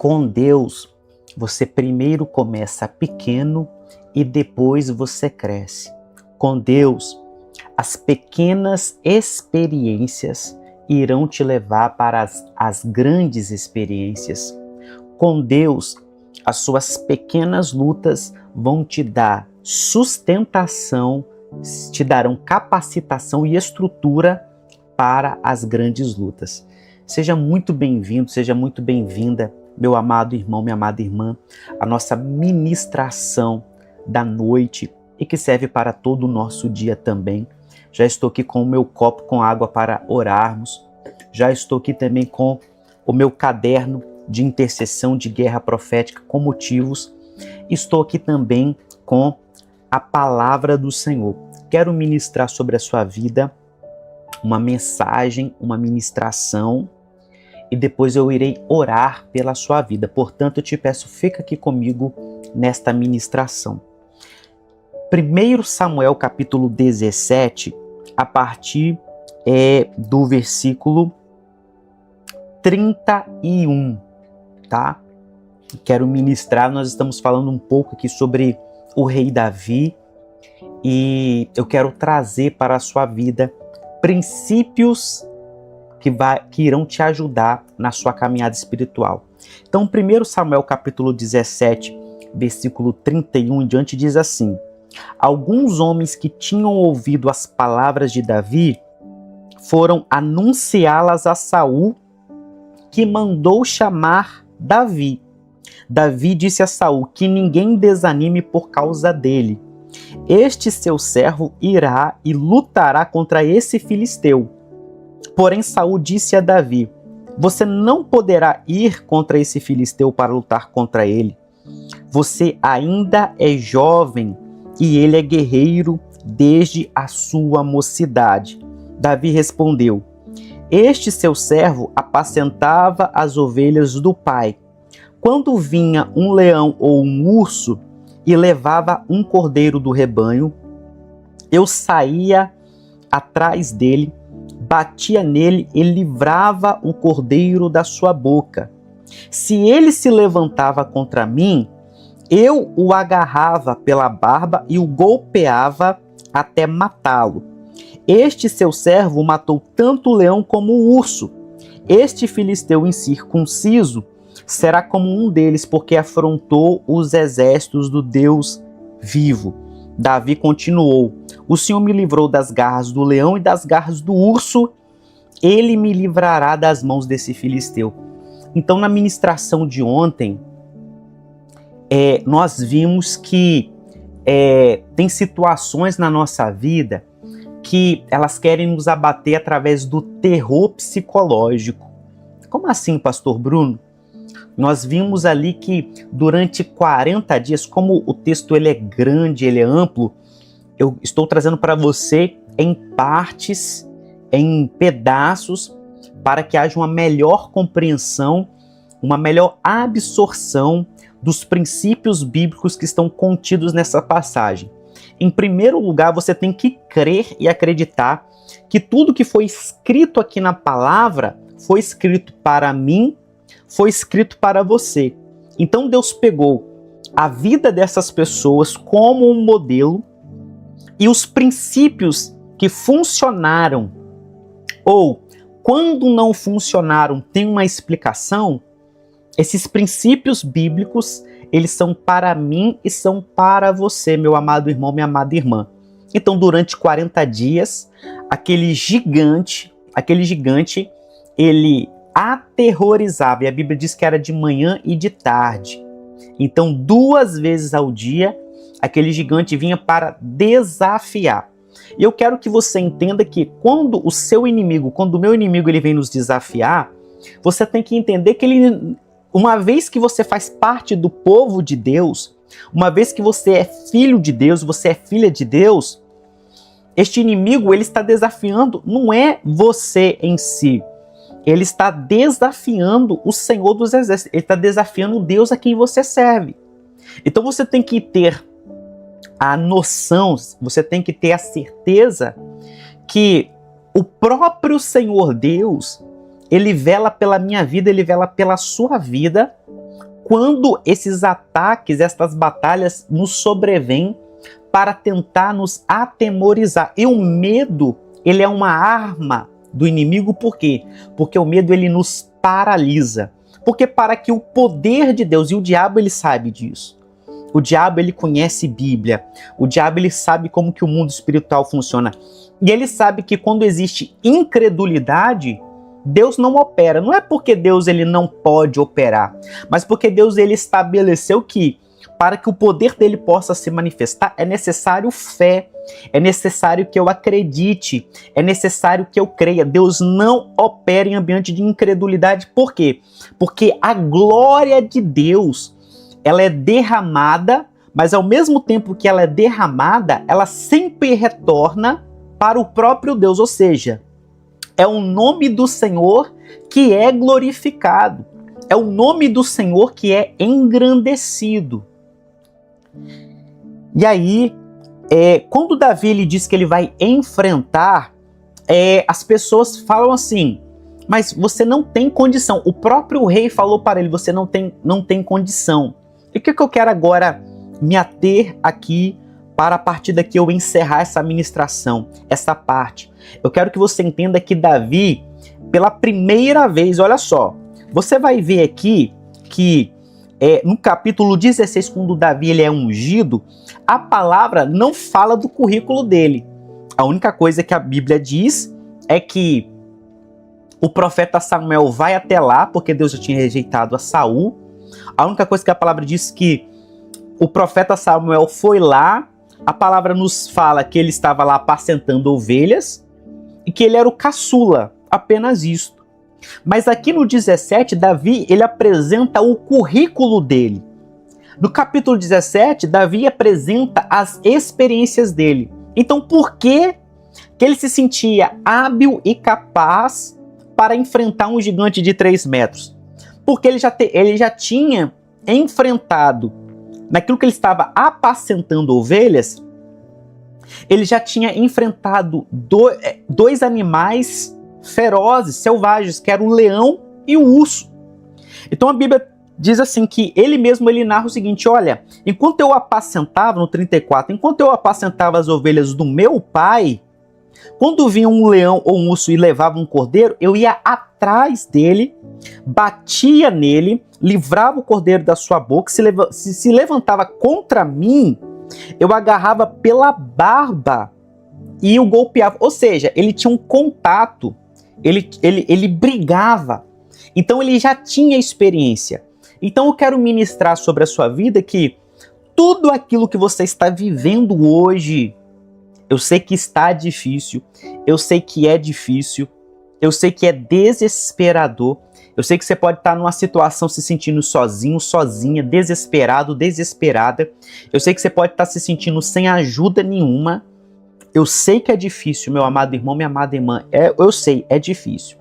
Com Deus, você primeiro começa pequeno e depois você cresce. Com Deus, as pequenas experiências irão te levar para as grandes experiências. Com Deus, as suas pequenas lutas vão te dar sustentação, te darão capacitação e estrutura para as grandes lutas. Seja muito bem-vindo, seja muito bem-vinda, meu amado irmão, minha amada irmã, a nossa ministração da noite e que serve para todo o nosso dia também. Já estou aqui com o meu copo com água para orarmos. Já estou aqui também com o meu caderno de intercessão de guerra profética com motivos. Estou aqui também com a palavra do Senhor. Quero ministrar sobre a sua vida uma mensagem, uma ministração, e depois eu irei orar pela sua vida. Portanto, eu te peço, fica aqui comigo nesta ministração. 1 Samuel capítulo 17, a partir do versículo 31, tá? Quero ministrar, nós estamos falando um pouco aqui sobre o rei Davi e eu quero trazer para a sua vida princípios que irão te ajudar na sua caminhada espiritual. Então, 1 Samuel capítulo 17, versículo 31 em diante diz assim: alguns homens que tinham ouvido as palavras de Davi foram anunciá-las a Saul, que mandou chamar Davi. Davi disse a Saul que ninguém desanime por causa dele. Este seu servo irá e lutará contra esse filisteu. Porém, Saul disse a Davi: você não poderá ir contra esse filisteu para lutar contra ele. Você ainda é jovem e ele é guerreiro desde a sua mocidade. Davi respondeu: este seu servo apacentava as ovelhas do pai. Quando vinha um leão ou um urso e levava um cordeiro do rebanho, eu saía atrás dele, batia nele e livrava o cordeiro da sua boca. Se ele se levantava contra mim, eu o agarrava pela barba e o golpeava até matá-lo. Este seu servo matou tanto o leão como o urso. Este filisteu incircunciso será como um deles, porque afrontou os exércitos do Deus vivo. Davi continuou: o Senhor me livrou das garras do leão e das garras do urso, ele me livrará das mãos desse filisteu. Então, na ministração de ontem, nós vimos que tem situações na nossa vida que elas querem nos abater através do terror psicológico. Como assim, pastor Bruno? Nós vimos ali que durante 40 dias, como o texto ele é grande, ele é amplo, eu estou trazendo para você em partes, em pedaços, para que haja uma melhor compreensão, uma melhor absorção dos princípios bíblicos que estão contidos nessa passagem. Em primeiro lugar, você tem que crer e acreditar que tudo que foi escrito aqui na palavra foi escrito para mim, foi escrito para você. Então Deus pegou a vida dessas pessoas como um modelo e os princípios que funcionaram ou quando não funcionaram tem uma explicação. Esses princípios bíblicos, eles são para mim e são para você, meu amado irmão, minha amada irmã. Então, durante 40 dias, aquele gigante, ele aterrorizava, e a Bíblia diz que era de manhã e de tarde. Então, 2 vezes ao dia, aquele gigante vinha para desafiar. E eu quero que você entenda que quando o meu inimigo ele vem nos desafiar, você tem que entender que uma vez que você faz parte do povo de Deus, uma vez que você é filho de Deus, você é filha de Deus, este inimigo ele está desafiando, não é você em si, ele está desafiando o Senhor dos Exércitos, ele está desafiando o Deus a quem você serve. Então você tem que ter a noção, você tem que ter a certeza que o próprio Senhor Deus, ele vela pela minha vida, ele vela pela sua vida, quando esses ataques, essas batalhas nos sobrevêm para tentar nos atemorizar. E o medo, ele é uma arma do inimigo, por quê? Porque o medo, ele nos paralisa. Porque para que o poder de Deus, e o diabo, ele sabe disso. O diabo, ele conhece Bíblia. O diabo, ele sabe como que o mundo espiritual funciona. E ele sabe que quando existe incredulidade, Deus não opera. Não é porque Deus, ele não pode operar, mas porque Deus, ele estabeleceu que para que o poder dele possa se manifestar, é necessário fé, é necessário que eu acredite, é necessário que eu creia. Deus não opera em ambiente de incredulidade. Por quê? Porque a glória de Deus, ela é derramada, mas ao mesmo tempo que ela é derramada, ela sempre retorna para o próprio Deus, ou seja, é o nome do Senhor que é glorificado, é o nome do Senhor que é engrandecido. E aí, quando Davi ele diz que ele vai enfrentar, as pessoas falam assim, mas você não tem condição. O próprio rei falou para ele, você não tem condição. E o que eu quero agora me ater aqui para a partir daqui eu encerrar essa ministração, essa parte? Eu quero que você entenda que Davi, pela primeira vez, olha só, você vai ver aqui que no capítulo 16, quando Davi ele é ungido, a palavra não fala do currículo dele. A única coisa que a Bíblia diz é que o profeta Samuel vai até lá, porque Deus já tinha rejeitado a Saul. A única coisa que a palavra diz que o profeta Samuel foi lá, a palavra nos fala que ele estava lá apacentando ovelhas e que ele era o caçula, apenas isto. Mas aqui no 17, Davi, ele apresenta o currículo dele. No capítulo 17, Davi apresenta as experiências dele. Então, por que ele se sentia hábil e capaz para enfrentar um gigante de 3 metros? Porque ele já tinha enfrentado, naquilo que ele estava apacentando ovelhas, ele já tinha enfrentado dois animais ferozes, selvagens, que eram o leão e o urso. Então a Bíblia diz assim que ele mesmo ele narra o seguinte, olha, enquanto eu apacentava, no 34, enquanto eu apacentava as ovelhas do meu pai, quando vinha um leão ou um urso e levava um cordeiro, eu ia atrás dele, batia nele, livrava o cordeiro da sua boca, se levantava contra mim, eu agarrava pela barba e o golpeava. Ou seja, ele tinha um contato, ele brigava. Então ele já tinha experiência. Então eu quero ministrar sobre a sua vida que tudo aquilo que você está vivendo hoje, eu sei que está difícil, eu sei que é difícil, eu sei que é desesperador, eu sei que você pode estar numa situação se sentindo sozinho, sozinha, desesperado, desesperada, eu sei que você pode estar se sentindo sem ajuda nenhuma, eu sei que é difícil, meu amado irmão, minha amada irmã, eu sei, é difícil.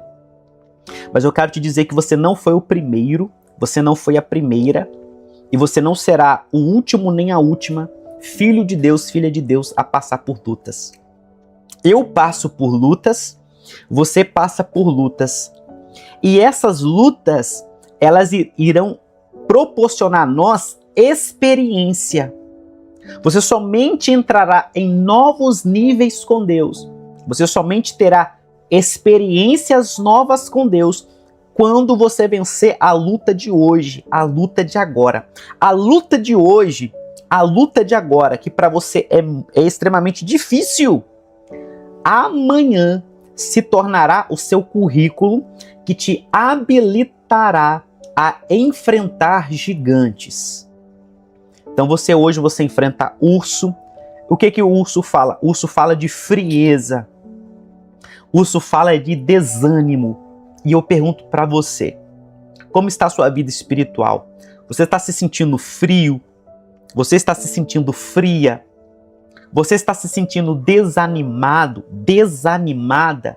Mas eu quero te dizer que você não foi o primeiro, você não foi a primeira, e você não será o último nem a última filho de Deus, filha de Deus, a passar por lutas. Eu passo por lutas, você passa por lutas. E essas lutas, elas irão proporcionar a nós experiência. Você somente entrará em novos níveis com Deus. Você somente terá experiências novas com Deus quando você vencer a luta de hoje, a luta de agora. A luta de hoje, a luta de agora, que para você é extremamente difícil, amanhã se tornará o seu currículo que te habilitará a enfrentar gigantes. Então hoje você enfrenta urso. O que o urso fala? O urso fala de frieza. O urso fala de desânimo. E eu pergunto para você, como está a sua vida espiritual? Você está se sentindo frio? Você está se sentindo fria? Você está se sentindo desanimado, desanimada?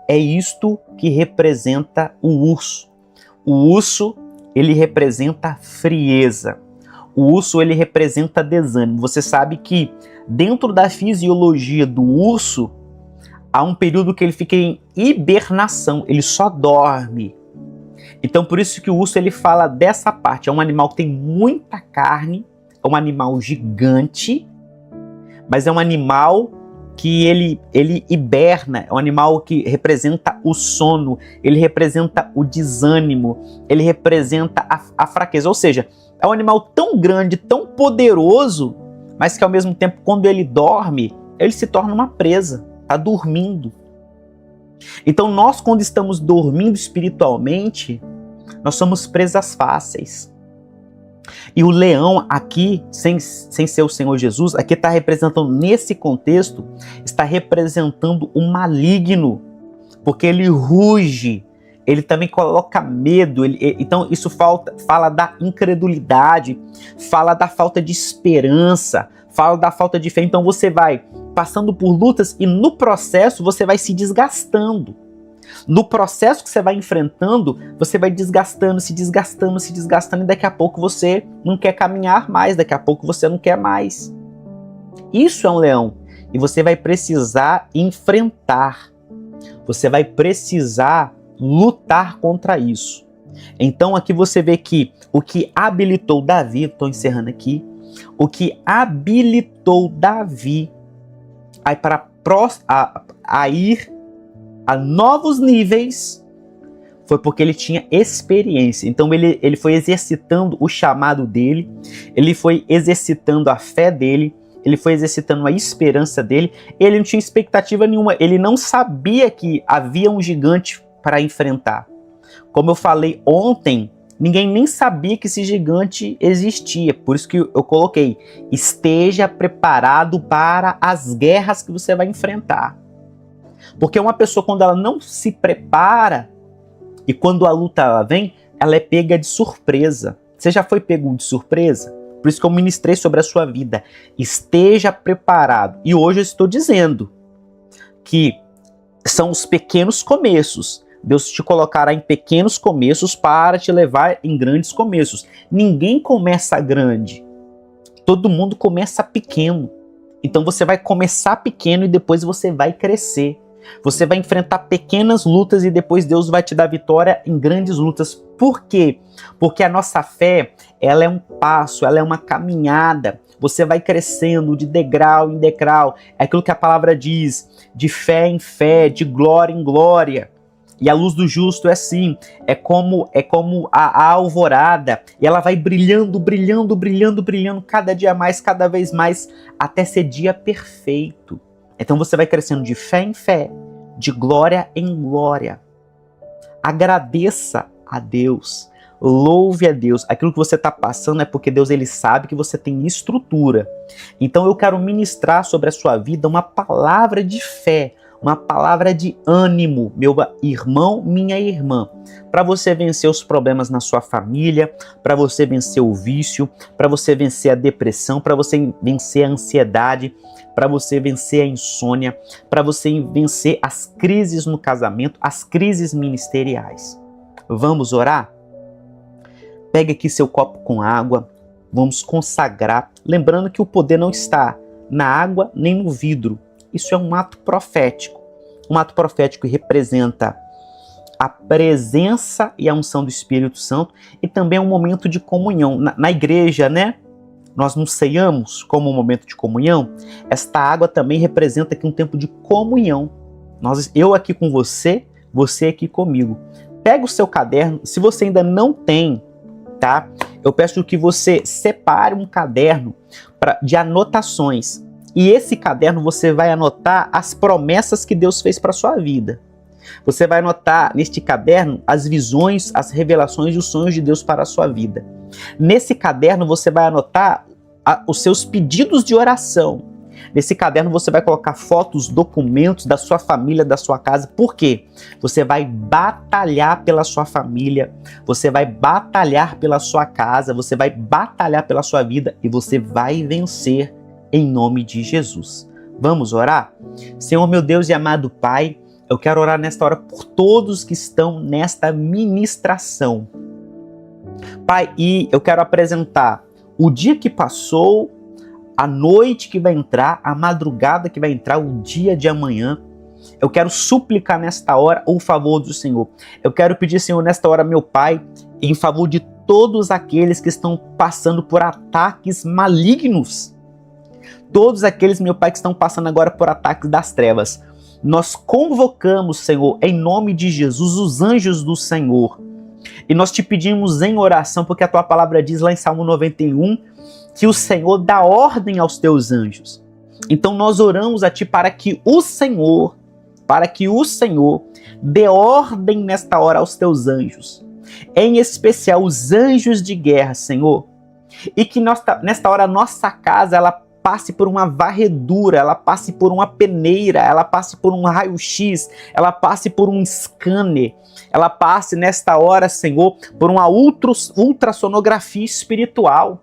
É isto que representa o urso. O urso, ele representa frieza. O urso, ele representa desânimo. Você sabe que dentro da fisiologia do urso, há um período que ele fica em hibernação, ele só dorme. Então por isso que o urso ele fala dessa parte, é um animal que tem muita carne, é um animal gigante, mas é um animal que ele hiberna, é um animal que representa o sono, ele representa o desânimo, ele representa a fraqueza, ou seja, é um animal tão grande, tão poderoso, mas que ao mesmo tempo quando ele dorme, ele se torna uma presa, está dormindo. Então nós quando estamos dormindo espiritualmente, nós somos presas fáceis. E o leão aqui, sem ser o Senhor Jesus, aqui está representando, nesse contexto, está representando o maligno, porque ele ruge, ele também coloca medo, então isso fala da incredulidade, fala da falta de esperança, fala da falta de fé. Então você vai passando por lutas e no processo você vai se desgastando. No processo que você vai enfrentando, você vai desgastando, se desgastando, se desgastando, e daqui a pouco você não quer caminhar mais, daqui a pouco você não quer mais. Isso é um leão. E você vai precisar enfrentar. Você vai precisar lutar contra isso. Então aqui você vê que o que habilitou Davi, estou encerrando aqui, o que habilitou Davi a ir a novos níveis foi porque ele tinha experiência. Então ele foi exercitando o chamado dele, ele foi exercitando a fé dele, ele foi exercitando a esperança dele. Ele não tinha expectativa nenhuma, ele não sabia que havia um gigante para enfrentar. Como eu falei ontem, ninguém nem sabia que esse gigante existia, por isso que eu coloquei, esteja preparado para as guerras que você vai enfrentar. Porque uma pessoa, quando ela não se prepara, e quando a luta ela vem, ela é pega de surpresa. Você já foi pego de surpresa? Por isso que eu ministrei sobre a sua vida. Esteja preparado. E hoje eu estou dizendo que são os pequenos começos. Deus te colocará em pequenos começos para te levar em grandes começos. Ninguém começa grande. Todo mundo começa pequeno. Então você vai começar pequeno e depois você vai crescer. Você vai enfrentar pequenas lutas e depois Deus vai te dar vitória em grandes lutas. Por quê? Porque a nossa fé, ela é um passo, ela é uma caminhada. Você vai crescendo de degrau em degrau. É aquilo que a palavra diz, de fé em fé, de glória em glória. E a luz do justo é assim, é como a alvorada, e ela vai brilhando, brilhando, brilhando, brilhando, cada dia mais, cada vez mais, até ser dia perfeito. Então você vai crescendo de fé em fé, de glória em glória. Agradeça a Deus, louve a Deus. Aquilo que você está passando é porque Deus ele sabe que você tem estrutura. Então eu quero ministrar sobre a sua vida uma palavra de fé, uma palavra de ânimo, meu irmão, minha irmã, para você vencer os problemas na sua família, para você vencer o vício, para você vencer a depressão, para você vencer a ansiedade, para você vencer a insônia, para você vencer as crises no casamento, as crises ministeriais. Vamos orar? Pegue aqui seu copo com água, vamos consagrar, lembrando que o poder não está na água nem no vidro. Isso é um ato profético. Um ato profético que representa a presença e a unção do Espírito Santo e também um momento de comunhão. Na igreja, né? Nós nos ceiamos como um momento de comunhão. Esta água também representa aqui um tempo de comunhão. Eu aqui com você, você aqui comigo. Pega o seu caderno, se você ainda não tem, tá? Eu peço que você separe um caderno de anotações. E esse caderno você vai anotar as promessas que Deus fez para a sua vida. Você vai anotar neste caderno as visões, as revelações e os sonhos de Deus para a sua vida. Nesse caderno você vai anotar os seus pedidos de oração. Nesse caderno você vai colocar fotos, documentos da sua família, da sua casa. Por quê? Você vai batalhar pela sua família, você vai batalhar pela sua casa, você vai batalhar pela sua vida e você vai vencer em nome de Jesus. Vamos orar? Senhor, meu Deus e amado Pai, eu quero orar nesta hora por todos que estão nesta ministração. Pai, e eu quero apresentar o dia que passou, a noite que vai entrar, a madrugada que vai entrar, o dia de amanhã. eu quero suplicar nesta hora o favor do Senhor. Eu quero pedir, Senhor, nesta hora, meu Pai, em favor de todos aqueles que estão passando por ataques malignos. Todos aqueles, meu Pai, que estão passando agora por ataques das trevas. Nós convocamos, Senhor, em nome de Jesus, os anjos do Senhor. E nós te pedimos em oração, porque a tua palavra diz lá em Salmo 91, que o Senhor dá ordem aos teus anjos. Então nós oramos a ti para que o Senhor dê ordem nesta hora aos teus anjos. Em especial os anjos de guerra, Senhor. E que nesta hora a nossa casa, ela passe por uma varredura, ela passe por uma peneira, ela passe por um raio-x, ela passe por um scanner, ela passe nesta hora, Senhor, por uma ultrassonografia espiritual.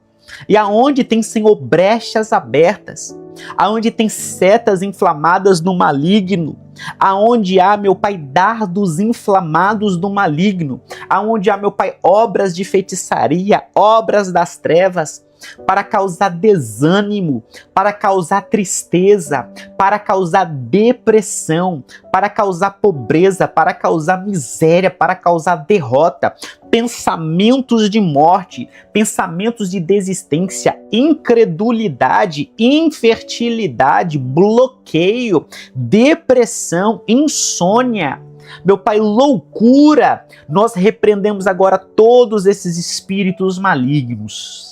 E aonde tem, Senhor, brechas abertas, aonde tem setas inflamadas do maligno, aonde há, meu Pai, dardos inflamados do maligno, aonde há, meu Pai, obras de feitiçaria, obras das trevas, para causar desânimo, para causar tristeza, para causar depressão, para causar pobreza, para causar miséria, para causar derrota, pensamentos de morte, pensamentos de desistência, incredulidade, infertilidade, bloqueio, depressão, insônia. Meu Pai, loucura. Nós repreendemos agora todos esses espíritos malignos.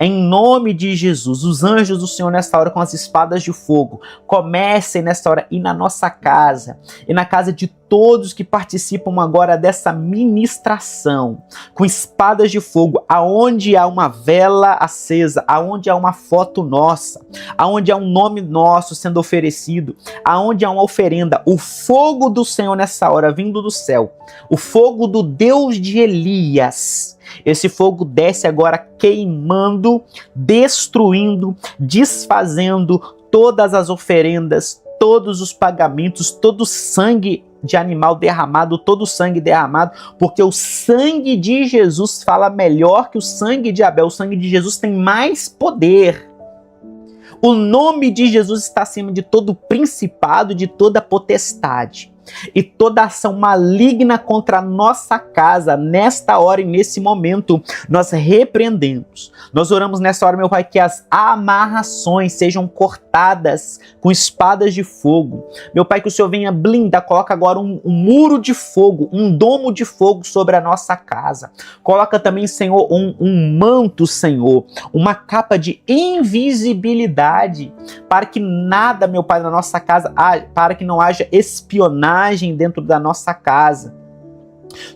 Em nome de Jesus, os anjos do Senhor nesta hora com as espadas de fogo, comecem nesta hora e na nossa casa, e na casa de todos que participam agora dessa ministração, com espadas de fogo, aonde há uma vela acesa, aonde há uma foto nossa, aonde há um nome nosso sendo oferecido, aonde há uma oferenda, o fogo do Senhor nessa hora vindo do céu, o fogo do Deus de Elias. Esse fogo desce agora queimando, destruindo, desfazendo todas as oferendas, todos os pagamentos, todo o sangue de animal derramado, todo o sangue derramado, porque o sangue de Jesus fala melhor que o sangue de Abel. O sangue de Jesus tem mais poder. O nome de Jesus está acima de todo principado, de toda potestade. E toda ação maligna contra a nossa casa, nesta hora e nesse momento, nós repreendemos. Nós oramos nessa hora, meu Pai, que as amarrações sejam cortadas com espadas de fogo. Meu Pai, que o Senhor venha blindar, coloca agora um muro de fogo, um domo de fogo sobre a nossa casa. Coloca também, Senhor, um manto, Senhor, uma capa de invisibilidade, para que nada, meu Pai, na nossa casa, para que não haja espionagem dentro da nossa casa.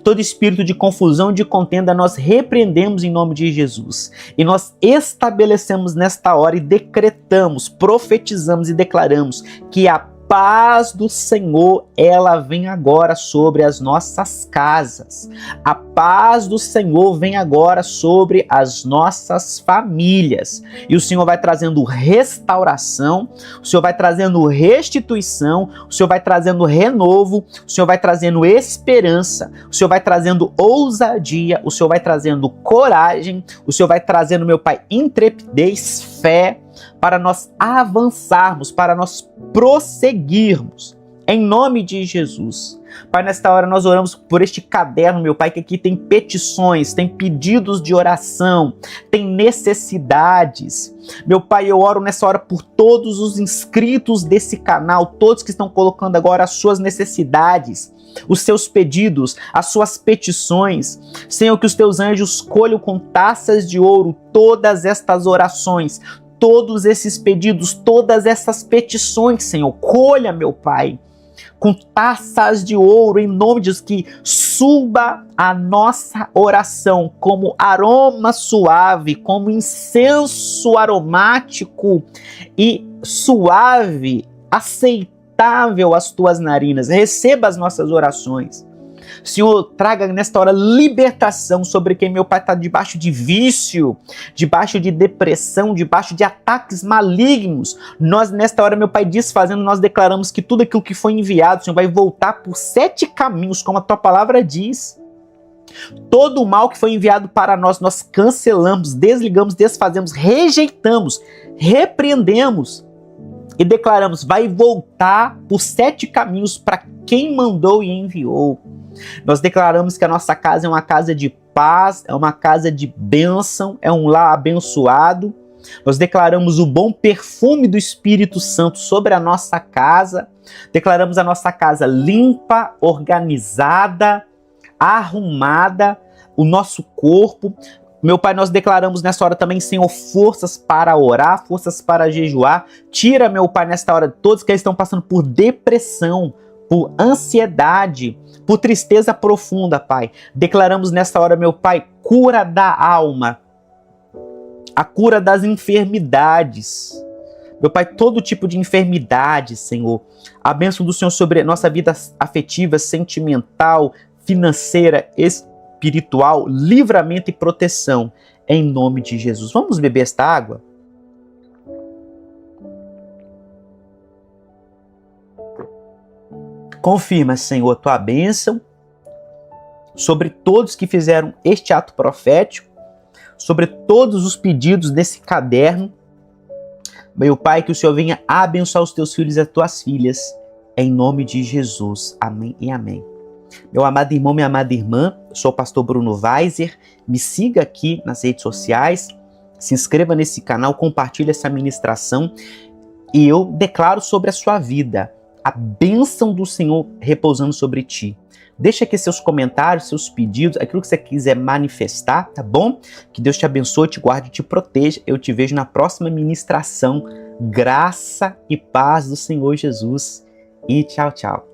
Todo espírito de confusão, de contenda, nós repreendemos em nome de Jesus. E nós estabelecemos nesta hora e decretamos, profetizamos e declaramos que a paz do Senhor, ela vem agora sobre as nossas casas. A paz do Senhor vem agora sobre as nossas famílias. E o Senhor vai trazendo restauração, o Senhor vai trazendo restituição, o Senhor vai trazendo renovo, o Senhor vai trazendo esperança, o Senhor vai trazendo ousadia, o Senhor vai trazendo coragem, o Senhor vai trazendo, meu Pai, intrepidez, fé, para nós avançarmos, para nós prosseguirmos, em nome de Jesus. Pai, nesta hora nós oramos por este caderno, meu Pai, que aqui tem petições, tem pedidos de oração, tem necessidades. Meu Pai, eu oro nessa hora por todos os inscritos desse canal, todos que estão colocando agora as suas necessidades, os seus pedidos, as suas petições. Senhor, que os teus anjos colham com taças de ouro todas estas orações, todos esses pedidos, todas essas petições, Senhor. Colha, meu Pai, com taças de ouro, em nome de Jesus, que suba a nossa oração como aroma suave, como incenso aromático e suave, aceitável às tuas narinas. Receba as nossas orações. Senhor, traga nesta hora libertação sobre quem, meu Pai, está debaixo de vício, debaixo de depressão, debaixo de ataques malignos. Nós, nesta hora, meu Pai, desfazendo, nós declaramos que tudo aquilo que foi enviado, Senhor, vai voltar por 7 caminhos, como a tua palavra diz. Todo o mal que foi enviado para nós, nós cancelamos, desligamos, desfazemos, rejeitamos, repreendemos. e declaramos, vai voltar por 7 caminhos para quem mandou e enviou. Nós declaramos que a nossa casa é uma casa de paz, é uma casa de bênção, é um lar abençoado. Nós declaramos o bom perfume do Espírito Santo sobre a nossa casa. Declaramos a nossa casa limpa, organizada, arrumada, o nosso corpo. Meu Pai, nós declaramos nessa hora também, Senhor, forças para orar, forças para jejuar. Tira, meu Pai, nesta hora, todos que estão passando por depressão, por ansiedade, por tristeza profunda, Pai. Declaramos nessa hora, meu Pai, cura da alma, a cura das enfermidades. Meu Pai, todo tipo de enfermidade, Senhor. A bênção do Senhor sobre a nossa vida afetiva, sentimental, financeira, espiritual, livramento e proteção, em nome de Jesus. Vamos beber esta água? Confirma, Senhor, a tua bênção sobre todos que fizeram este ato profético, sobre todos os pedidos desse caderno. Meu Pai, que o Senhor venha abençoar os teus filhos e as tuas filhas, em nome de Jesus. Amém e amém. Meu amado irmão, minha amada irmã, eu sou o pastor Bruno Weiser, me siga aqui nas redes sociais, se inscreva nesse canal, compartilhe essa ministração e eu declaro sobre a sua vida a bênção do Senhor repousando sobre ti. Deixa aqui seus comentários, seus pedidos, aquilo que você quiser manifestar, tá bom? Que Deus te abençoe, te guarde e te proteja. Eu te vejo na próxima ministração. Graça e paz do Senhor Jesus. E tchau, tchau.